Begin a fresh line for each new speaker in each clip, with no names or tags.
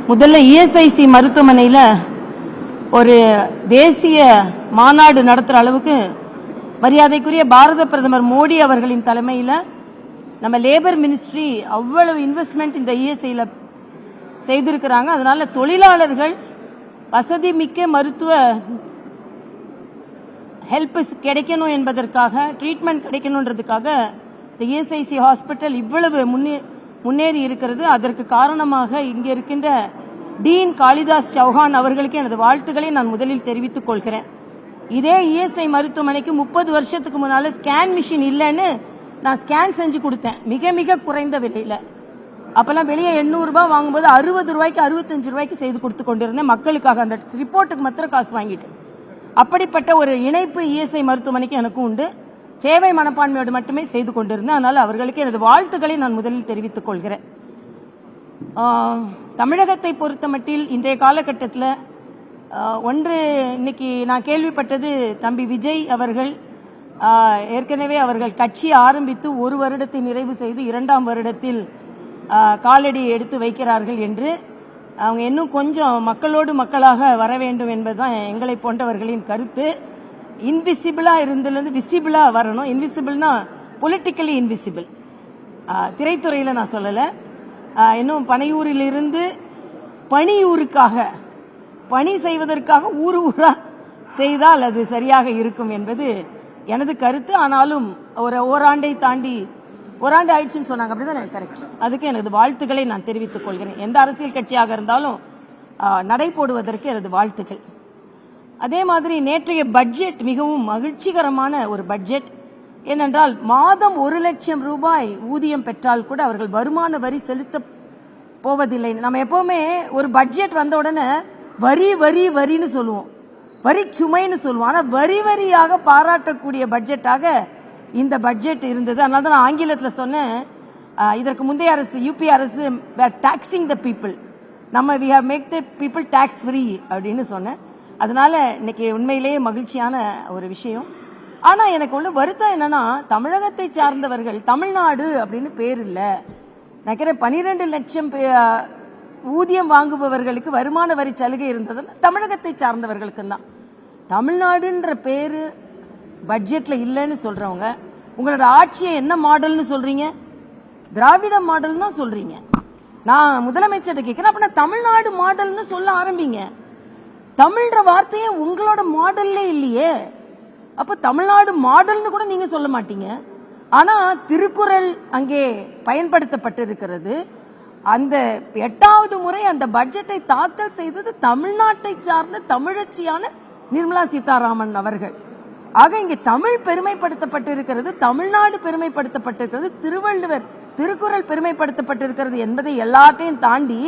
முதல்ல இஎஸ்ஐசி மருத்துவமனையில் ஒரு தேசிய மாநாடு நடத்துகிற அளவுக்கு மரியாதைக்குரிய பாரத பிரதமர் மோடி அவர்களின் தலைமையில் நம்ம லேபர் மினிஸ்ட்ரி அவ்வளவு இன்வெஸ்ட்மெண்ட் இந்த இஎஸ்ஐயில் செய்திருக்கிறாங்க. அதனால தொழிலாளர்கள் வசதி மிக்க மருத்துவ ஹெல்ப் கிடைக்கணும் என்பதற்காக, ட்ரீட்மெண்ட் கிடைக்கணுன்றதுக்காக இந்த இஎஸ்ஐசி ஹாஸ்பிட்டல் இவ்வளவு முன்னேறி இருக்கிறது. அதற்கு காரணமாக இங்கே இருக்கின்ற டீன் காளிதாஸ் சௌஹான் அவர்களுக்கு எனது வாழ்த்துக்களை நான் முதலில் தெரிவித்துக் கொள்கிறேன். இதே இஎஸ்ஐ மருத்துவமனைக்கு 30 வருஷத்துக்கு முன்னால ஸ்கேன் மிஷின் இல்லைன்னு நான் ஸ்கேன் செஞ்சு கொடுத்தேன், மிக மிக குறைந்த விலையில். அப்பெல்லாம் வெளியே 800 ரூபாய் வாங்கும்போது 60 ரூபாய்க்கு 65 ரூபாய்க்கு செய்து கொடுத்து கொண்டிருந்தேன் மக்களுக்காக. அந்த ரிப்போர்ட்டுக்கு மாத்திரம் காசு வாங்கிட்டு. அப்படிப்பட்ட ஒரு இணைப்பு இஎஸ்ஐ மருத்துவமனைக்கு எனக்கும் உண்டு. சேவை மனப்பான்மையோடு மட்டுமே செய்து கொண்டிருந்தேன். அதனால் அவர்களுக்கு எனது வாழ்த்துக்களை நான் முதலில் தெரிவித்துக் கொள்கிறேன். தமிழகத்தை பொறுத்தமட்டில் இன்றைய காலகட்டத்தில் ஒன்று, இன்னைக்கு நான் கேள்விப்பட்டது, தம்பி விஜய் அவர்கள் ஏற்கனவே அவர்கள் கட்சி ஆரம்பித்து 1 வருடத்தை நிறைவு செய்து 2ஆம் வருடத்தில் காலடி எடுத்து வைக்கிறார்கள் என்று. அவங்க இன்னும் கொஞ்சம் மக்களோடு மக்களாக வர வேண்டும் என்பதுதான் எங்களை போன்றவர்களின் கருத்து. இன்விசிபிளா இருந்ததுலேருந்து விசிபிளா வரணும். இன்விசிபிள்னா பொலிட்டிக்கலி இன்விசிபிள். திரைத்துறையில் நான் சொல்லலை. இன்னும் பனையூரிலிருந்து பணியூருக்காக பணி செய்வதற்காக ஊரா செய்தால் அது சரியாக இருக்கும் என்பது எனது கருத்து. ஆனாலும் ஓராண்டை தாண்டி ஓராண்டு ஆயிடுச்சுன்னு சொன்னாங்க, அப்படிதான் கரெக்ட். அதுக்கு எனது வாழ்த்துக்களை நான் தெரிவித்துக் கொள்கிறேன். எந்த அரசியல் கட்சியாக இருந்தாலும் நடை போடுவதற்கு எனது வாழ்த்துக்கள். அதே மாதிரி நேற்றைய பட்ஜெட் மிகவும் மகிழ்ச்சிகரமான ஒரு பட்ஜெட். ஏனென்றால் மாதம் 1 லட்சம் ரூபாய் ஊதியம் பெற்றால் கூட அவர்கள் வருமான வரி செலுத்த போவதில்லை. நம்ம எப்பவுமே ஒரு பட்ஜெட் வந்த உடனே வரி வரி வரின்னு சொல்லுவோம், வரி சுமைன்னு சொல்லுவோம். ஆனால் வரி வரியாக பாராட்டக்கூடிய பட்ஜெட்டாக இந்த பட்ஜெட் இருந்தது. அதனால தான் நான் ஆங்கிலத்தில் சொன்னேன், இதற்கு முந்தைய அரசு யூபி அரசு டாக்ஸிங் த பீப்புள், நம்ம we have make the people tax free அப்படின்னு சொன்னேன். அதனால இன்னைக்கு உண்மையிலேயே மகிழ்ச்சியான ஒரு விஷயம். ஆனால் எனக்கு ஒன்று வருத்தம் என்னன்னா, தமிழகத்தை சார்ந்தவர்கள் தமிழ்நாடு அப்படின்னு பேர் இல்லை. நினைக்கிறேன் 12 லட்சம் ஊதியம் வாங்குபவர்களுக்கு வருமான வரி சலுகை இருந்தது தமிழகத்தை சார்ந்தவர்களுக்கு தான். தமிழ்நாடுன்ற பேரு பட்ஜெட்ல இல்லைன்னு சொல்றவங்க, உங்களோட ஆட்சியை என்ன மாடல்னு சொல்றீங்க? திராவிட மாடல் தான் சொல்றீங்க. நான் முதலமைச்சர் கேட்கிறேன், அப்ப நான் தமிழ்நாடு மாடல்னு சொல்ல ஆரம்பிங்க. தமிழ்ன்ற வார்த்தையே உங்களோட மாடல்ல இல்லையே. அப்ப தமிழ்நாடு மாடல்னு கூட நீங்க சொல்ல மாட்டீங்க. ஆனா திருக்குறள் அங்கே பயன்படுத்தப்பட்டிருக்கிறது. அந்த 8வது முறை அந்த பட்ஜெட்டை தாக்கல் செய்தது தமிழ்நாட்டை சார்ந்த தமிழச்சியான நிர்மலா சீதாராமன் அவர்கள். ஆக இங்கே தமிழ் பெருமைப்படுத்தப்பட்டிருக்கிறது, தமிழ்நாடு பெருமைப்படுத்தப்பட்டிருக்கிறது, திருவள்ளுவர் திருக்குறள் பெருமைப்படுத்தப்பட்டிருக்கிறது என்பதை எல்லாத்தையும் தாண்டி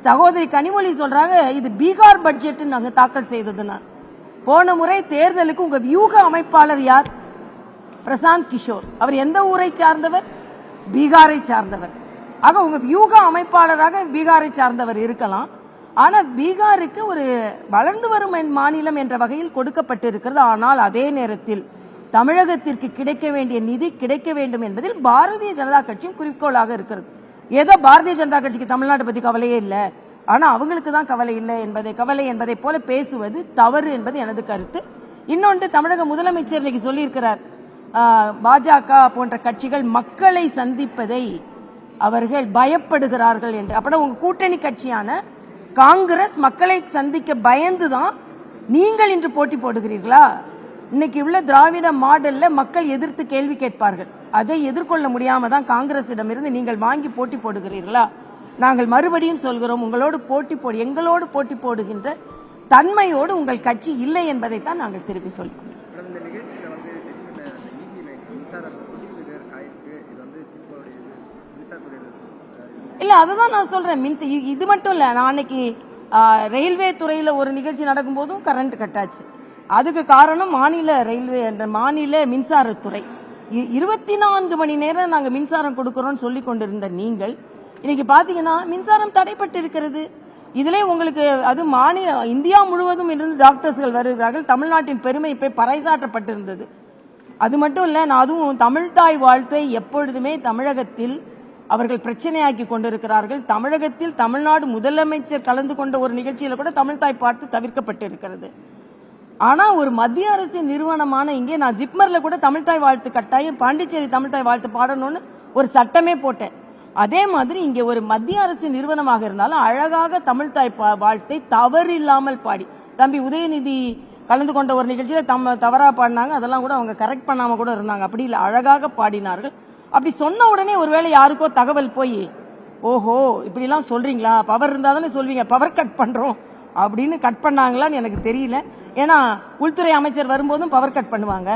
சகோதரி கனிமொழி சொல்றாங்க, இது பீகார் பட்ஜெட் நாங்க தாக்கல் செய்ததுன்னா. போன முறை தேர்தலுக்கு உங்க வியூக அமைப்பாளர் யார்? பிரசாந்த் கிஷோர். அவர் எந்த ஊரை சார்ந்தவர்? பீகாரை சார்ந்தவர். ஆக உங்க வியூக அமைப்பாளராக பீகாரை சார்ந்தவர் இருக்கலாம். ஆனா பீகாருக்கு ஒரு வளர்ந்து வரும் மாநிலம் என்ற வகையில் கொடுக்கப்பட்டிருக்கிறது. ஆனால் அதே நேரத்தில் தமிழகத்திற்கு கிடைக்க வேண்டிய நிதி கிடைக்க வேண்டும் என்பதில் பாரதிய ஜனதா கட்சியும் குறிக்கோளாக இருக்கிறது. ஏதோ பாரதிய ஜனதா கட்சிக்கு தமிழ்நாட்டை பத்தி கவலையே இல்லை, ஆனா அவங்களுக்கு தான் கவலை இல்லை கவலை என்பதை போல பேசுவது தவறு என்பது எனது கருத்து. இன்னொன்று, தமிழக முதலமைச்சர் இன்னைக்கு சொல்லியிருக்கிறார், பாஜக போன்ற கட்சிகள் மக்களை சந்திப்பதை அவர்கள் பயப்படுகிறார்கள் என்று. அப்படின்னா உங்க கூட்டணி கட்சியான காங்கிரஸ் மக்களை சந்திக்க பயந்துதான் நீங்கள் இன்று போட்டி போடுகிறீர்களா? இன்னைக்கு உள்ள திராவிட மாடல்ல மக்கள் எதிர்த்து கேள்வி கேட்பார்கள். அதை எதிர்கொள்ள முடியாம தான் காங்கிரசிடமிருந்து நீங்கள் வாங்கி போட்டி போடுகிறீர்களா? நாங்கள் மறுபடியும் சொல்கிறோம், எங்களோடு போட்டி போடுகின்ற தன்மையோடு உங்கள் கட்சி இல்லை என்பதைத்தான் நாங்கள் திருப்பி சொல்கிறோம். இல்ல, அதுதான் நான் சொல்றேன். இது மட்டும் இல்ல, நான் அன்னைக்கு ரயில்வே துறையில ஒரு நிகழ்ச்சி நடக்கும் போதும் கரண்ட் கட் ஆச்சு. அதுக்கு காரணம் மாநில ரயில்வே என்ற மாநில மின்சாரத்துறை. 24 மணி நேரம் நாங்க மின்சாரம் கொடுக்கிறோம் சொல்லி கொண்டிருந்த நீங்கள் இன்னைக்கு பாத்தீங்கன்னா மின்சாரம் தடைப்பட்டு இருக்கிறது. இதுல உங்களுக்கு அது மாநில இந்தியா முழுவதும் இருந்து டாக்டர்ஸ்கள் வருகிறார்கள். தமிழ்நாட்டின் பெருமை இப்ப பறைசாற்றப்பட்டிருந்தது. அது மட்டும் இல்ல, நான் அதுவும் தமிழ்தாய் வாழ்த்தை எப்பொழுதுமே தமிழகத்தில் அவர்கள் பிரச்சனையாக்கி கொண்டிருக்கிறார்கள். தமிழகத்தில் தமிழ்நாடு முதலமைச்சர் கலந்து கொண்ட ஒரு நிகழ்ச்சியில கூட தமிழ்தாய் பாட்டு தவிர்க்கப்பட்டிருக்கிறது. ஆனா ஒரு மத்திய அரசின் நிறுவனமான இங்கே நான் ஜிப்மர்ல கூட தமிழ்தாய் வாழ்த்து கட்டாயம் பாண்டிச்சேரி தமிழ்தாய் வாழ்த்து பாடணும்னு ஒரு சட்டமே போட்டேன். அதே மாதிரி இங்கே ஒரு மத்திய அரசின் நிறுவனமாக இருந்தாலும் அழகாக தமிழ்தாய் வாழ்த்தை தவறில்லாமல் பாடி, தம்பி உதயநிதி கலந்து கொண்ட ஒரு நிகழ்ச்சியில தவறா பாடினாங்க, அதெல்லாம் கூட அவங்க கரெக்ட் பண்ணாம கூட இருந்தாங்க. அப்படி இல்லை, அழகாக பாடினார்கள். அப்படி சொன்ன உடனே ஒருவேளை யாருக்கோ தகவல் போய் ஓஹோ இப்படி எல்லாம் சொல்றீங்களா, பவர் இருந்தா தானே சொல்வீங்க, பவர் கட் பண்றோம் அப்படின்னு கட் பண்ணாங்களான்னு எனக்கு தெரியல. ஏன்னா உள்துறை அமைச்சர் வரும்போதும் பவர் கட் பண்ணுவாங்க.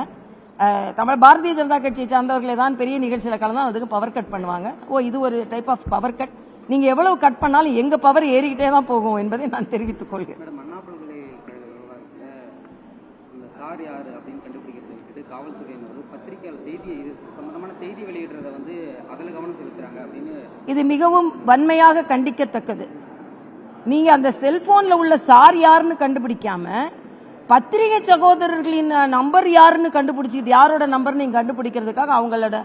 தமிழ் பாரதிய ஜனதா கட்சியை சார்ந்தவர்களை தான் பெரிய நிகழ்ச்சியில கலந்தா அதுக்கு பவர் கட் பண்ணுவாங்க. இது ஒரு டைப் ஆஃப் பவர் கட். நீங்க எவ்வளவு கட் பண்ணாலும் எங்க பவர் ஏறிக்கிட்டே தான் போகும் என்பதை நான் தெரிவித்துக் கொள்கிறேன். இது மிகவும் வன்மையாக கண்டிக்கத்தக்கது. நீங்க அந்த செல்போன்ல உள்ள சார் யாருன்னு கண்டுபிடிக்காம பத்திரிகை சகோதரர்களின் நம்பர் யாருன்னு கண்டுபிடிச்சிட்டு யாரோட நம்பர் நீங்க கண்டுபிடிக்கிறதுக்காக அவங்களோட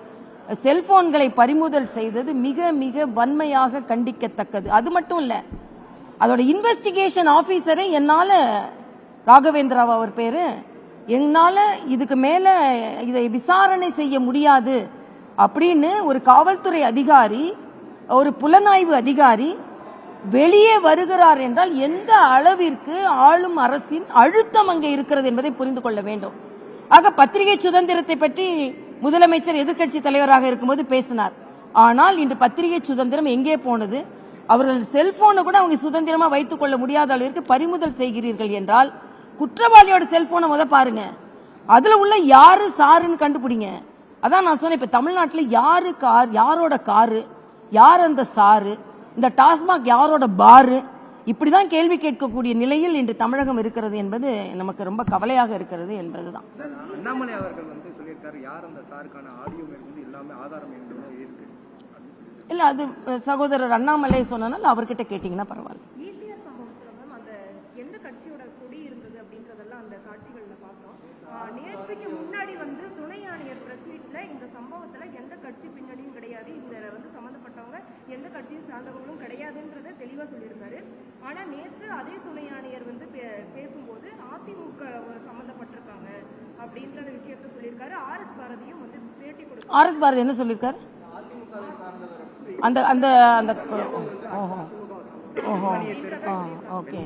செல்போன்களை பறிமுதல் செய்தது மிக மிக வன்மையாக கண்டிக்கத்தக்கது. அது மட்டும் இல்ல, அதோட இன்வெஸ்டிகேஷன் ஆபீசரை என்னால ராகவேந்திரா அவர் பேரு, என்னால இதுக்கு மேல இதை விசாரணை செய்ய முடியாது அப்படின்னு ஒரு காவல்துறை அதிகாரி, ஒரு புலனாய்வு அதிகாரி வெளியே வருகிறார் என்றால் எந்த அளவிற்கு ஆளும் அரசின் அழுத்தம் அங்கே இருக்கிறது என்பதை புரிந்து கொள்ள வேண்டும். ஆக பத்திரிகை சுதந்திரத்தை பற்றி முதலமைச்சர் எதிர்க்கட்சி தலைவராக இருக்கும்போது பேசினார். ஆனால் இன்று பத்திரிகை சுதந்திரம் எங்கே போனது? அவர்கள் செல்போனை கூட அவங்க சுதந்திரமா வைத்துக் கொள்ள முடியாத அளவிற்கு பறிமுதல் செய்கிறீர்கள் என்றால் குற்றவாளியோட செல்போனை முத பாருங்க, அதுல உள்ள யாரு சாருன்னு கண்டுபிடிங்க. அதான் நான் சொன்னேன், இப்ப தமிழ்நாட்டில் யாரு கார், யாரோட காரு, யார் அந்த சாரு, இந்த டாஸ்மாக் யாரோட பாரு, இப்படிதான் கேள்வி கேட்கக்கூடிய நிலையில் இன்று தமிழகம் இருக்கிறது என்பது நமக்கு ரொம்ப கவலையாக இருக்கிறது என்பதுதான்.
அண்ணாமலை அவர்கள் சொல்லியிருக்காரு, யார் அந்த சாருக்கான ஆடியோ எல்லாமே ஆதாரம் இருக்கு.
இல்ல, அது சகோதரர் அண்ணாமலை சொன்னால் அவர்கிட்ட கேட்டீங்கன்னா பரவாயில்ல.
எந்த கட்சியோட கொடி இருந்தது அப்படின்றதெல்லாம் அந்த காட்சிகள்ல பார்த்தோம். நேற்றுக்கு முன்னாடி துணை ஆணையர் பிரஸ் மீட்ல இந்த சம்பவத்துல எந்த கட்சி பின்னணியும் கிடையாது, இதுல சம்பந்தப்பட்டவங்க எந்த கட்சியும் சார்ந்தவங்களும் கிடையாதுன்றத தெளிவா சொல்லியிருக்காரு. ஆனா நேற்று அதே துணை ஆணையர் பேசும்போது அதிமுக சம்பந்தப்பட்டிருக்காங்க அப்படின்ற விஷயத்த சொல்லியிருக்காரு. ஆர்.எஸ். பாரதியும் பேட்டி கொடுத்து
ஆர்.எஸ். பாரதி என்ன சொல்லியிருக்காரு? அந்த அந்த அந்த ஓஹோ ஓஹோ ஓகே.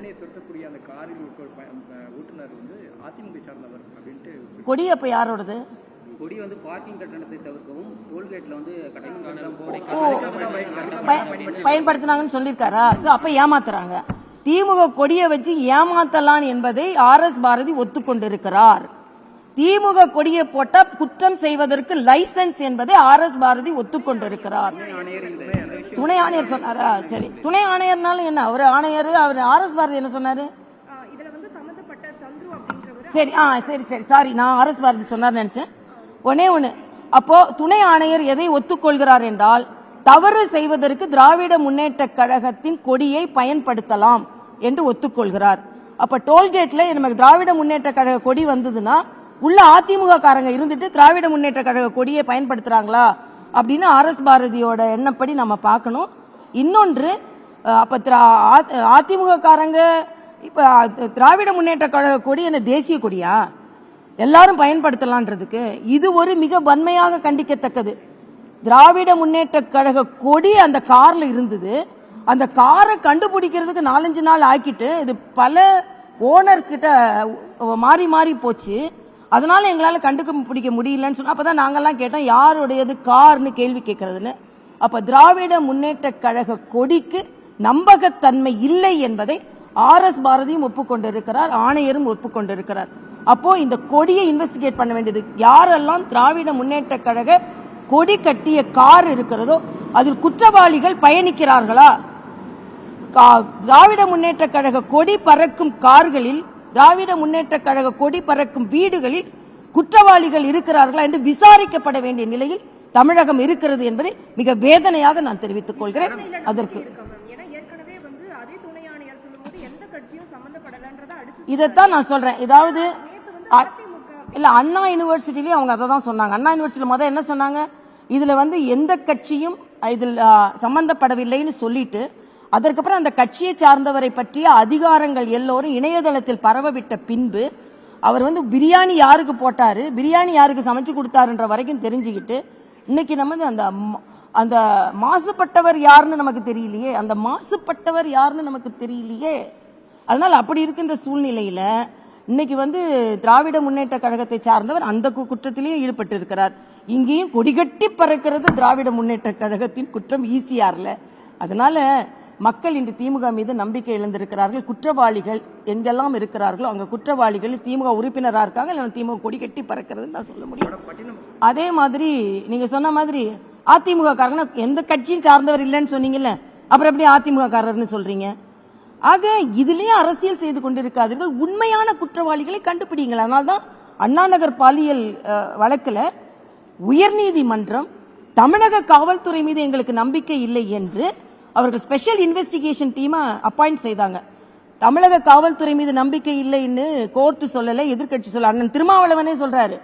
கொடி அப்ப யாரோடது?
கொடி பார்க்கிங் கட்டணத்தை தவிர்க்கவும் டோல்கேட்ல
பயன்படுத்தினாங்கன்னு சொல்லியிருக்காரா? அப்ப ஏமாத்துறாங்க. திமுக கொடியை வச்சு ஏமாத்தலாம் என்பதை ஆர்.எஸ். பாரதி ஒத்துக்கொண்டிருக்கிறார். திமுக கொடியை போட்டா குற்றம் செய்வதற்கு லைசன்ஸ் என்பதை ஆர்.எஸ். பாரதி ஒத்துக்கொண்டிருக்கிறார். துணை ஆணையர் சொன்னாரா? சரி, துணை ஆணையர்னாலும் என்ன, அவர் ஆணையர், அவர் ஆர்.எஸ். பாரதி என்ன சொன்னாரு? சரி சரி சரி சாரி, நான் ஆர்.எஸ். பாரதி சொன்னார் நினைச்சேன். ஒண்ணு, அப்போ துணை ஆணையர் எதை ஒத்துக்கொள்கிறார் என்றால் தவறு செய்வதற்கு திராவிட முன்னேற்ற கழகத்தின் கொடியை பயன்படுத்தலாம் என்று ஒத்துக்கொள்கிறார். அப்ப டோல்கேட்ல நமக்கு திராவிட முன்னேற்ற கழக கொடி வந்ததுன்னா உள்ள அதிமுக காரங்க இருந்துட்டு திராவிட முன்னேற்ற கழக கொடியை பயன்படுத்துறாங்களா அப்படின்னு ஆர்.எஸ். பாரதியோட எண்ணப்படி நம்ம பார்க்கணும். இன்னொன்று, அப்ப அதிமுக காரங்க இப்ப திராவிட முன்னேற்ற கழக கொடி என்ன தேசிய கொடியா எல்லாரும் பயன்படுத்தலான்றதுக்கு இது ஒரு மிக வன்மையாக கண்டிக்கத்தக்கது. திராவிட முன்னேற்ற கழக கொடி அந்த கார்ல இருந்தது. அந்த காரை கண்டுபிடிக்கிறதுக்கு 4-5 நாள் ஆக்கிட்டு இது பல ஓனர் கிட்ட மாறி மாறி போச்சு. அதனால எங்களால கண்டுபிடிக்க முடியலன்னு சொன்னா அப்பதான் நாங்கெல்லாம் கேட்டோம் யாருடையது கார்னு கேள்வி கேட்கறதுன்னு. அப்ப திராவிட முன்னேற்ற கழக கொடிக்கு நம்பகத்தன்மை இல்லை என்பதை ஆர்.எஸ். பாரதியும் ஒப்புக்கொண்டிருக்கிறார், ஆணையரும் ஒப்புக்கொண்டிருக்கிறார். அப்போ இந்த கொடியை இன்வெஸ்டிகேட் பண்ண வேண்டியது யாரெல்லாம் திராவிட முன்னேற்ற கழக கொடி கட்டிய கார் இருக்கிறதோ அதில் குற்றவாளிகள் பயணிக்கிறார்களா, திராவிட முன்னேற்ற கழக கொடி பறக்கும் கார்களில், திராவிட முன்னேற்ற கழக கொடி பறக்கும் வீடுகளில் குற்றவாளிகள் இருக்கிறார்களா என்று விசாரிக்கப்பட வேண்டிய நிலையில் தமிழகம் இருக்கிறது என்பதை மிக வேதனையாக நான் தெரிவித்துக் கொள்கிறேன். அதற்கு இதைத்தான் நான் சொல்றேன். ஏதாவது இல்ல, அண்ணா யூனிவர்சிட்டிலயும் அவங்க அதை தான் சொன்னாங்க. அண்ணா யூனிவர்சிட்டியில என்ன சொன்னாங்க, இதுல எந்த கட்சியும் இதில் சம்பந்தப்படவில்லைன்னு சொல்லிட்டு அதற்கப்புறம் அந்த கட்சியை சார்ந்தவரை பற்றிய அதிகாரங்கள் எல்லோரும் இணையதளத்தில் பரவவிட்ட பின்பு அவர் வந்து பிரியாணி யாருக்கு போட்டாரு, பிரியாணி யாருக்கு சமைச்சு கொடுத்தாருன்ற வரைக்கும் தெரிஞ்சுக்கிட்டு இன்னைக்கு நம்ம அந்த மாசுபட்டவர் யாருன்னு நமக்கு தெரியலையே, அந்த மாசுபட்டவர் யாருன்னு நமக்கு தெரியலையே. அதனால அப்படி இருக்கின்ற சூழ்நிலையில இன்னைக்கு வந்து திராவிட முன்னேற்ற கழகத்தை சார்ந்தவர் அந்த குற்றத்திலேயும் ஈடுபட்டு இருக்கிறார். இங்கேயும் கொடிகட்டி பறக்கிறது திராவிட முன்னேற்ற கழகத்தின் குற்றம் ஈசிஆர்ல. அதனால மக்கள் இன்று திமுக மீது நம்பிக்கை இழந்திருக்கிறார்கள். குற்றவாளிகள் எங்கெல்லாம் இருக்கிறார்களோ அங்க குற்றவாளிகள் திமுக உறுப்பினராக இருக்காங்க, இல்ல திமுக கொடிகட்டி பறக்கிறதுன்னு நான் சொல்ல முடியும். அதே மாதிரி நீங்க சொன்ன மாதிரி அதிமுக காரங்க எந்த கட்சியும் சார்ந்தவர் இல்லைன்னு சொன்னீங்கல்ல, அப்புறம் எப்படி அதிமுக காரர்னு சொல்றீங்க? ஆக இதுலயே அரசியல் செய்து கொண்டிருக்காதீர்கள், உண்மையான குற்றவாளிகளை கண்டுபிடிங்கள். அதனால்தான் அண்ணா நகர் பாலியல் வழக்குல உயர்நீதிமன்றம் தமிழக காவல்துறை மீது எங்களுக்கு நம்பிக்கை இல்லை என்று அவர்கள் ஸ்பெஷல் இன்வெஸ்டிகேஷன் டீமை அப்பாயிண்ட் செய்தாங்க. தமிழக காவல்துறை மீது நம்பிக்கை இல்லைன்னு கோர்ட் சொல்லல, எதிர்கட்சி சொல்ல. அண்ணன் திருமாவளவனே சொல்றாரு,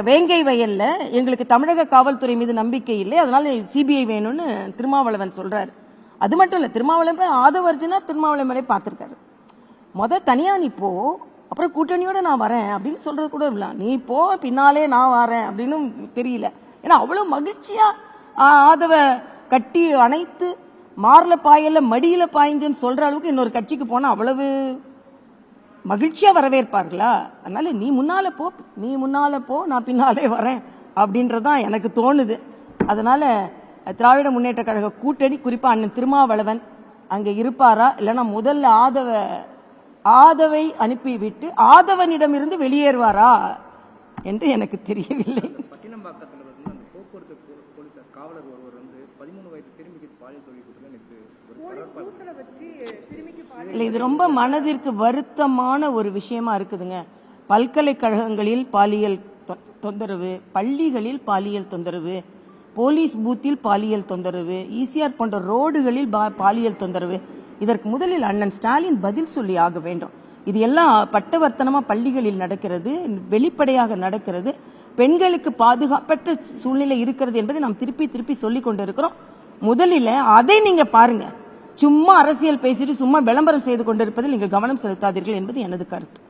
வேங்கை வயல்ல எங்களுக்கு தமிழக காவல்துறை மீது நம்பிக்கை இல்லை, அதனால சிபிஐ வேணும்னு திருமாவளவன் சொல்றாரு. அது மட்டும் இல்ல, திருமாவளவன் ஆதவர்ஜுனா திருமாவளவனே பார்த்திருக்காரு. தனியா நீ போ, அப்புறம் கூட்டணியோட நான் வரேன் அப்படின்னு சொல்றது கூட இல்ல. நீ போ, பின்னாலே நான் வரேன் அப்படின்னு தெரியல. ஏன்னா அவ்வளவு மகிழ்ச்சியா ஆதவ கட்டி அணைத்து மார்ல பாயல மடியில பாய்ஞ்சுன்னு சொல்ற அளவுக்கு இன்னொரு கட்சிக்கு போனா அவ்வளவு மகிழ்ச்சியா வரவேற்பார்களா? அதனால நீ முன்னால போ, நான் பின்னாலே வரேன் அப்படின்றதான் எனக்கு தோணுது. அதனால திராவிட முன்னேற்ற கழக கூட்டணி, குறிப்பா அண்ணன் திருமாவளவன் அங்க இருப்பாரா, இல்லைன்னா முதல்ல ஆதவை அனுப்பிவிட்டு ஆதவனிடமிருந்து வெளியேறுவாரா என்று எனக்கு தெரியவில்லை.
பட்டினம்பாக்கத்தில் வந்து அந்த போக்குவரத்து போலீசார் காவலர் ஒருவர் வந்து 13 வயது சிறுமிக்கு பாலியல் தொழில்
இல்லை, இது ரொம்ப மனதிற்கு வருத்தமான ஒரு விஷயமா இருக்குதுங்க. பல்கலைக்கழகங்களில் பாலியல் தொந்தரவு, பள்ளிகளில் பாலியல் தொந்தரவு, போலீஸ் பூத்தில் பாலியல் தொந்தரவு, ஈசிஆர் போன்ற ரோடுகளில் பாலியல் தொந்தரவு. இதற்கு முதலில் அண்ணன் ஸ்டாலின் பதில் சொல்லி ஆக வேண்டும். இது எல்லாம் பட்டவர்த்தனமா பள்ளிகளில் நடக்கிறது, வெளிப்படையாக நடக்கிறது. பெண்களுக்கு பாதுகாப்பற்ற சூழ்நிலை இருக்கிறது என்பதை நாம் திருப்பி சொல்லிக் கொண்டிருக்கிறோம். முதலில் அதை நீங்க பாருங்க. சும்மா அரசியல் பேசிட்டு சும்மா விளம்பரம் செய்து கொண்டிருப்பதில் நீங்கள் கவனம் செலுத்தாதீர்கள் என்பது எனது கருத்து.